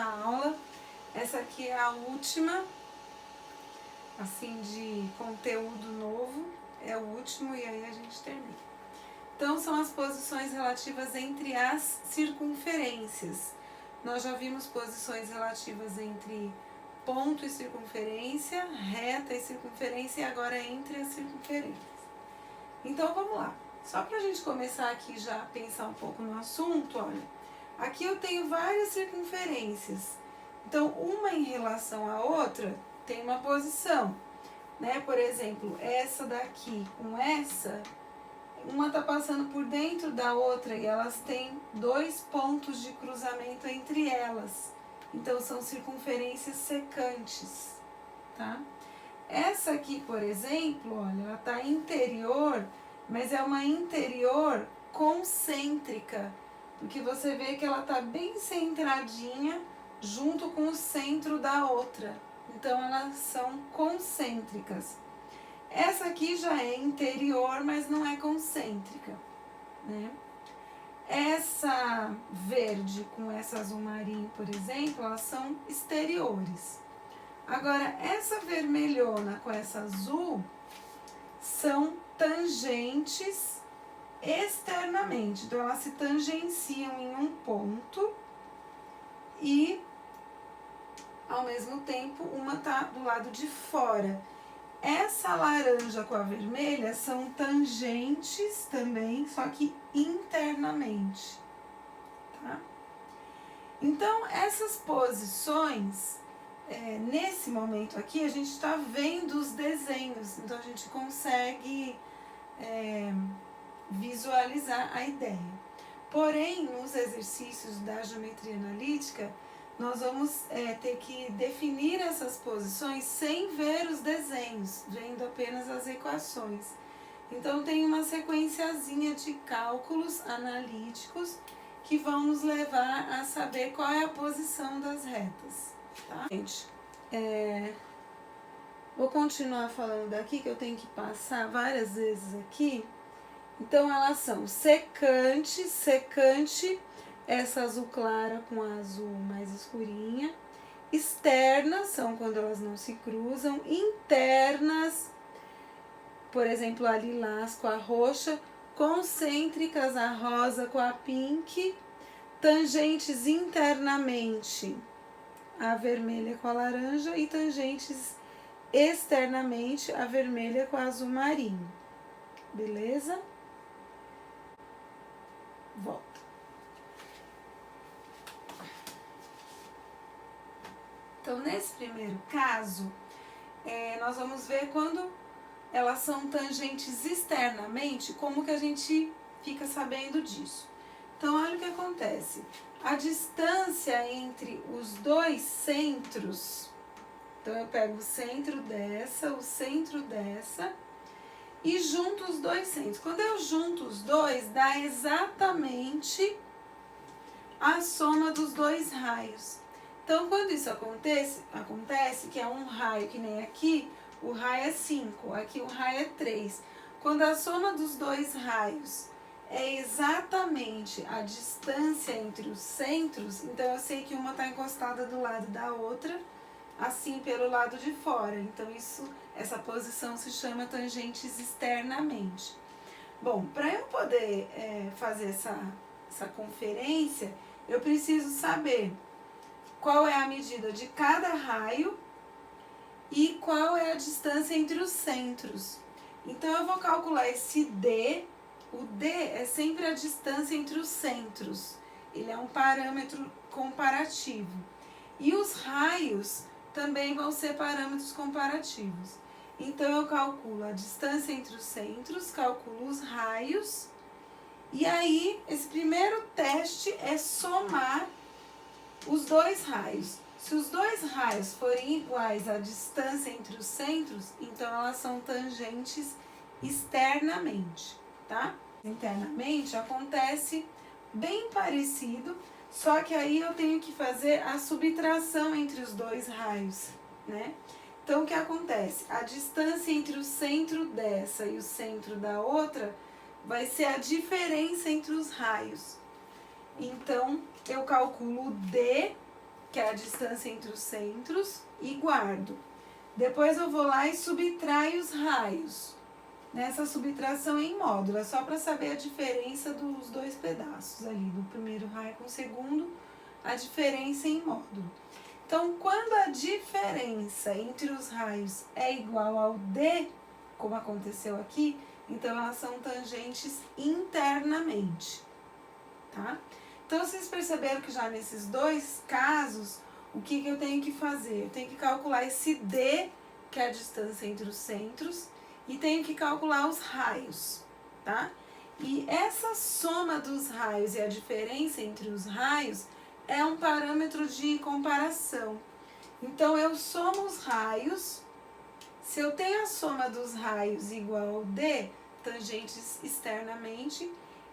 aula. Essa aqui é a última, assim, de conteúdo novo. É o último e aí a gente termina. Então, são as posições relativas entre as circunferências. Nós já vimos posições relativas entre ponto e circunferência, reta e circunferência, e agora entre as circunferências. Então, vamos lá. Só para a gente começar aqui já a pensar um pouco no assunto, olha. Aqui eu tenho várias circunferências. Então, uma em relação à outra tem uma posição, né? Por exemplo, essa daqui com essa, uma está passando por dentro da outra e elas têm 2 pontos de cruzamento entre elas. Então, são circunferências secantes, tá? Essa aqui, por exemplo, olha, ela está interior, mas é uma interior concêntrica, porque você vê que ela está bem centradinha junto com o centro da outra. Então, elas são concêntricas. Essa aqui já é interior, mas não é concêntrica, né? Essa verde com essa azul marinho, por exemplo, elas são exteriores. Agora, essa vermelhona com essa azul são tangentes externamente. Então, elas se tangenciam em um ponto e, ao mesmo tempo, uma está do lado de fora. Essa laranja com a vermelha são tangentes também, só que internamente, tá? Então, essas posições, nesse momento aqui, a gente está vendo os desenhos, então a gente consegue visualizar a ideia. Porém, nos exercícios da geometria analítica, nós vamos ter que definir essas posições sem ver os desenhos, vendo apenas as equações. Então, tem uma sequenciazinha de cálculos analíticos que vão nos levar a saber qual é a posição das retas. Tá? Gente, vou continuar falando daqui, que eu tenho que passar várias vezes aqui. Então, elas são secante, essa azul clara com a azul mais escurinha. Externas são quando elas não se cruzam. Internas, por exemplo, a lilás com a roxa. Concêntricas, a rosa com a pink. Tangentes internamente, a vermelha com a laranja. E tangentes externamente, a vermelha com a azul marinho. Beleza? Volta. Então, nesse primeiro caso, nós vamos ver quando elas são tangentes externamente, como que a gente fica sabendo disso. Então, olha o que acontece. A distância entre os dois centros, então eu pego o centro dessa, e junto os dois centros. Quando eu junto os dois, dá exatamente a soma dos dois raios. Então, quando isso acontece que é um raio, que nem aqui, o raio é 5, aqui o raio é 3. Quando a soma dos dois raios é exatamente a distância entre os centros, então eu sei que uma está encostada do lado da outra, assim pelo lado de fora. Então, essa posição se chama tangentes externamente. Bom, para eu poder fazer essa conferência, eu preciso saber qual é a medida de cada raio e qual é a distância entre os centros. Então, eu vou calcular esse D. O D é sempre a distância entre os centros. Ele é um parâmetro comparativo. E os raios também vão ser parâmetros comparativos. Então, eu calculo a distância entre os centros, calculo os raios. E aí, esse primeiro teste é somar os dois raios. Se os dois raios forem iguais à distância entre os centros, então elas são tangentes externamente, tá? Internamente acontece bem parecido, só que aí eu tenho que fazer a subtração entre os dois raios, né? Então, o que acontece? A distância entre o centro dessa e o centro da outra vai ser a diferença entre os raios. Então, eu calculo o D, que é a distância entre os centros, e guardo. Depois eu vou lá e subtraio os raios. Nessa subtração em módulo, é só para saber a diferença dos dois pedaços ali, do primeiro raio com o segundo, a diferença em módulo. Então, quando a diferença entre os raios é igual ao D, como aconteceu aqui, então elas são tangentes internamente, tá? Então, vocês perceberam que já nesses dois casos, o que eu tenho que fazer? Eu tenho que calcular esse D, que é a distância entre os centros, e tenho que calcular os raios, tá? E essa soma dos raios e a diferença entre os raios é um parâmetro de comparação. Então, eu somo os raios. Se eu tenho a soma dos raios igual ao D, tangentes externamente,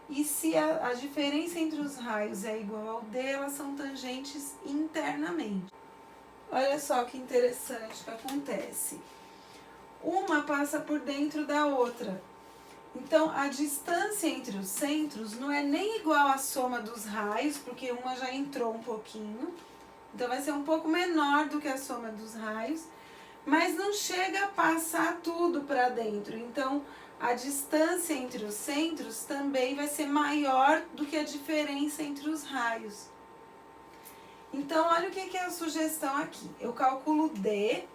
e se a diferença entre os raios é igual ao D, elas são tangentes internamente. Olha só que interessante que acontece. Uma passa por dentro da outra. Então, a distância entre os centros não é nem igual à soma dos raios, porque uma já entrou um pouquinho. Então, vai ser um pouco menor do que a soma dos raios, mas não chega a passar tudo para dentro. Então, a distância entre os centros também vai ser maior do que a diferença entre os raios. Então, olha o que é a sugestão aqui. Eu calculo D,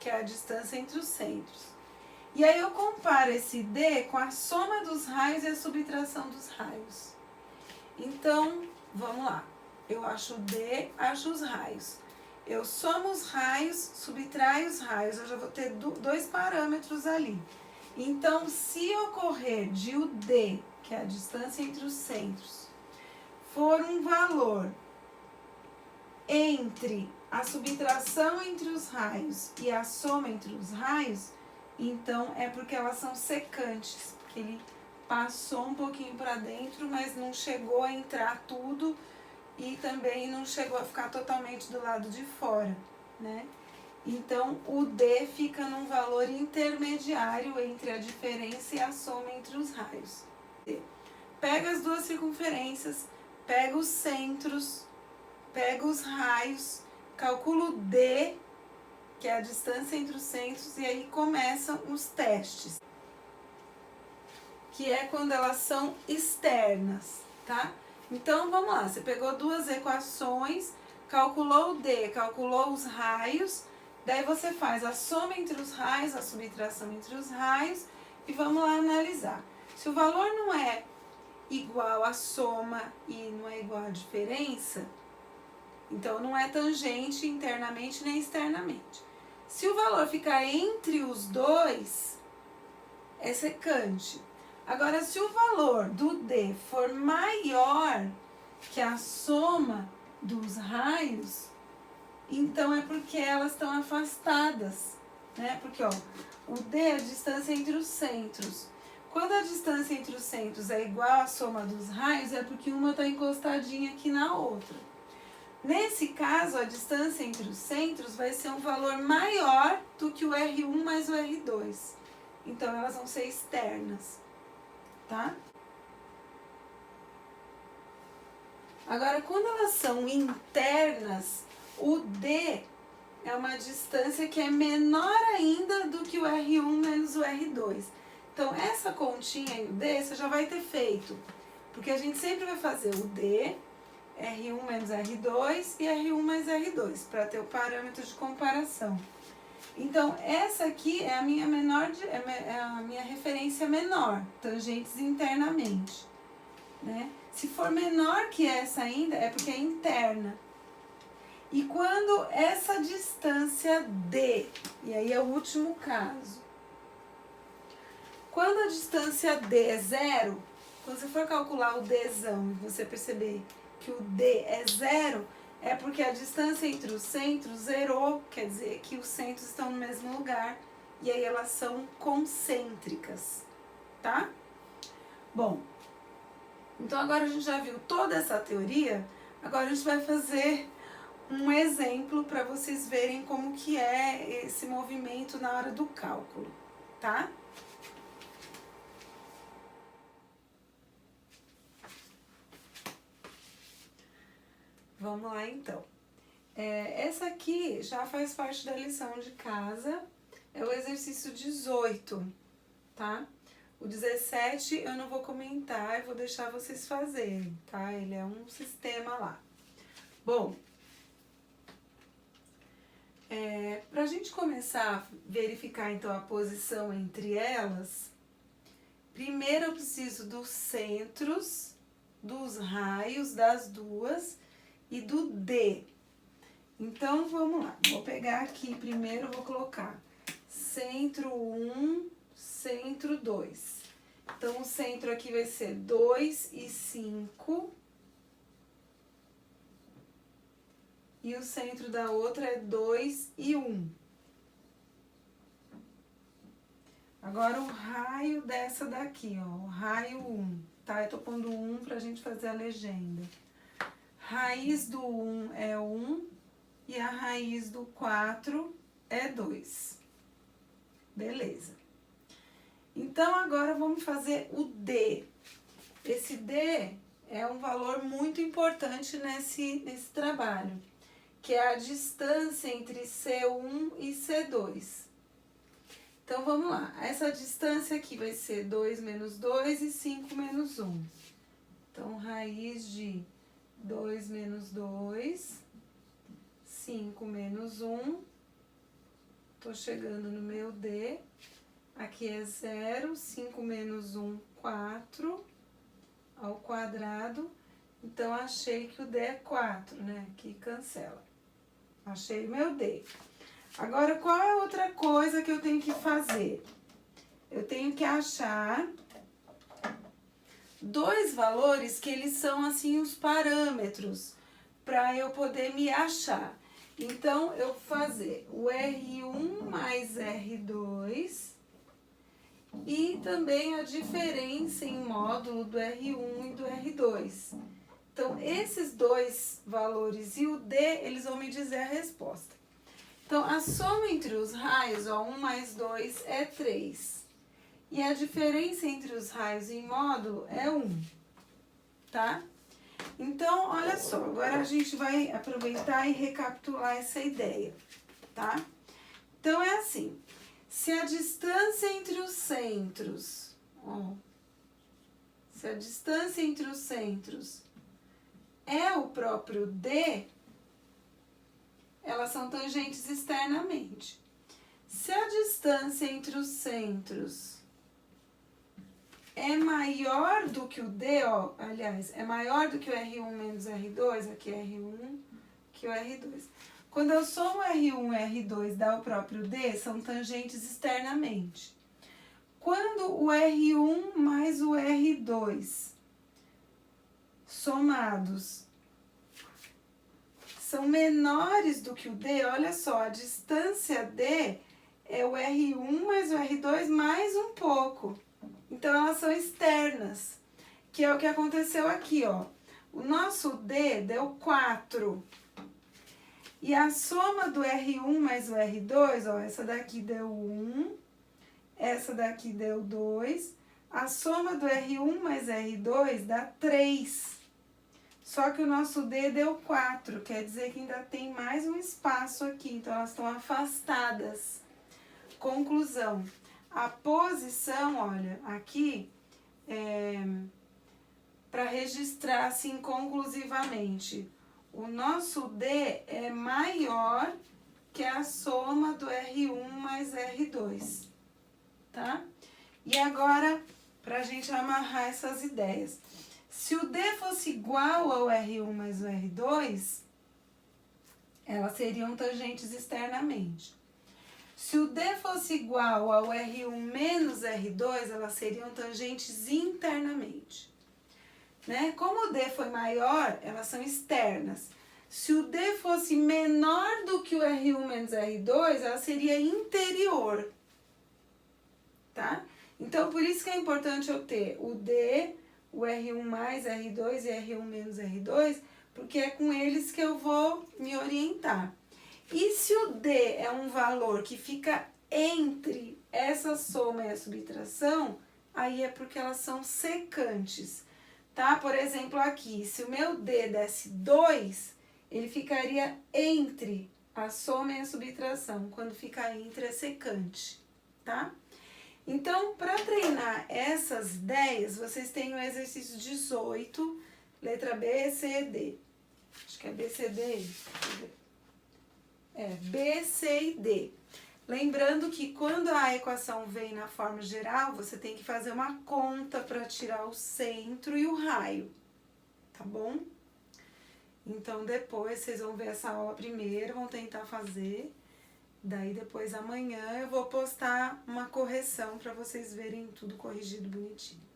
que é a distância entre os centros. E aí eu comparo esse D com a soma dos raios e a subtração dos raios. Então, vamos lá. Eu acho o D, acho os raios. Eu somo os raios, subtraio os raios. Eu já vou ter dois parâmetros ali. Então, se ocorrer de o D, que é a distância entre os centros, for um valor entre a subtração entre os raios e a soma entre os raios, então é porque elas são secantes, porque ele passou um pouquinho para dentro, mas não chegou a entrar tudo e também não chegou a ficar totalmente do lado de fora, né? Então, o D fica num valor intermediário entre a diferença e a soma entre os raios. Pega as duas circunferências, pega os centros, pega os raios, calcula o D, que é a distância entre os centros, e aí começam os testes, que é quando elas são externas, tá? Então, vamos lá, você pegou duas equações, calculou o D, calculou os raios, daí você faz a soma entre os raios, a subtração entre os raios, e vamos lá analisar. Se o valor não é igual à soma e não é igual à diferença, então não é tangente internamente nem externamente. Se o valor ficar entre os dois, é secante. Agora, se o valor do D for maior que a soma dos raios, então é porque elas estão afastadas, né? Porque, ó, o D é a distância entre os centros. Quando a distância entre os centros é igual à soma dos raios, é porque uma está encostadinha aqui na outra. Nesse caso, a distância entre os centros vai ser um valor maior do que o R1 mais o R2. Então, elas vão ser externas, tá? Agora, quando elas são internas, o D é uma distância que é menor ainda do que o R1 menos o R2. Então, essa continha e o D você já vai ter feito, porque a gente sempre vai fazer o D, R1 menos R2 e R1 mais R2, para ter o parâmetro de comparação. Então, essa aqui é a minha é a minha referência menor, tangentes internamente, né? Se for menor que essa ainda, é porque é interna. E quando essa distância D, e aí é o último caso, quando a distância D é zero, quando você for calcular o Dzão e você perceber que o D é zero, é porque a distância entre os centros zerou, quer dizer que os centros estão no mesmo lugar, e aí elas são concêntricas, tá? Bom, então agora a gente já viu toda essa teoria, agora a gente vai fazer um exemplo para vocês verem como que é esse movimento na hora do cálculo, tá? Vamos lá então. Essa aqui já faz parte da lição de casa, é o exercício 18, tá? O 17 eu não vou comentar, eu vou deixar vocês fazerem, tá? Ele é um sistema lá. Bom, pra gente começar a verificar então a posição entre elas, primeiro eu preciso dos centros, dos raios das duas e do D. Então, vamos lá. Vou pegar aqui primeiro, vou colocar centro 1, centro 2. Então, o centro aqui vai ser 2 e 5. E o centro da outra é 2 e 1. Agora, o raio dessa daqui, ó. O raio 1, tá? Eu tô pondo 1 pra gente fazer a legenda. Raiz do 1 é 1 e a raiz do 4 é 2. Beleza. Então, agora vamos fazer o D. Esse D é um valor muito importante nesse trabalho, que é a distância entre C1 e C2. Então, vamos lá. Essa distância aqui vai ser 2 menos 2 e 5 menos 1. Então, raiz de 2 menos 2, 5 menos 1. Tô chegando no meu D. Aqui é 0, 5 menos 1, 4, ao quadrado. Então, achei que o D é 4, né? Aqui cancela. Achei o meu D. Agora, qual é a outra coisa que eu tenho que fazer? Eu tenho que achar dois valores que eles são, assim, os parâmetros para eu poder me achar. Então, eu vou fazer o R1 mais R2 e também a diferença em módulo do R1 e do R2. Então, esses dois valores e o D, eles vão me dizer a resposta. Então, a soma entre os raios, ó, 1 mais 2 é 3. E a diferença entre os raios em módulo é 1, tá? Então, olha só, agora a gente vai aproveitar e recapitular essa ideia, tá? Então, é assim, se a distância entre os centros, ó, se a distância entre os centros é o próprio D, elas são tangentes externamente. Se a distância entre os centros é maior do que o D, ó, aliás, é maior do que o R1 menos R2, aqui é R1, aqui o R2. Quando eu somo R1 e R2 dá o próprio D, são tangentes externamente. Quando o R1 mais o R2 somados são menores do que o D, olha só, a distância D é o R1 mais o R2 mais um pouco. Então, elas são externas, que é o que aconteceu aqui, ó. O nosso D deu 4. E a soma do R1 mais o R2, ó, essa daqui deu 1, essa daqui deu 2. A soma do R1 mais R2 dá 3. Só que o nosso D deu 4, quer dizer que ainda tem mais um espaço aqui, então elas estão afastadas. Conclusão, a posição, olha, aqui, para registrar assim conclusivamente, o nosso D é maior que a soma do R1 mais R2, tá? E agora, para a gente amarrar essas ideias. Se o D fosse igual ao R1 mais o R2, elas seriam tangentes externamente. Se o D fosse igual ao R1 menos R2, elas seriam tangentes internamente. Né? Como o D foi maior, elas são externas. Se o D fosse menor do que o R1 menos R2, ela seria interior. Tá? Então, por isso que é importante eu ter o D, o R1 mais R2 e R1 menos R2, porque é com eles que eu vou me orientar. E se o D é um valor que fica entre essa soma e a subtração, aí é porque elas são secantes, tá? Por exemplo, aqui, se o meu D desse 2, ele ficaria entre a soma e a subtração. Quando fica entre é secante, tá? Então, para treinar essas ideias, vocês têm o exercício 18, letra B, C, D. Acho que é B, C, D. B, C e D. Lembrando que quando a equação vem na forma geral, você tem que fazer uma conta para tirar o centro e o raio, tá bom? Então, depois vocês vão ver essa aula primeiro, vão tentar fazer. Daí, depois, amanhã, eu vou postar uma correção para vocês verem tudo corrigido bonitinho.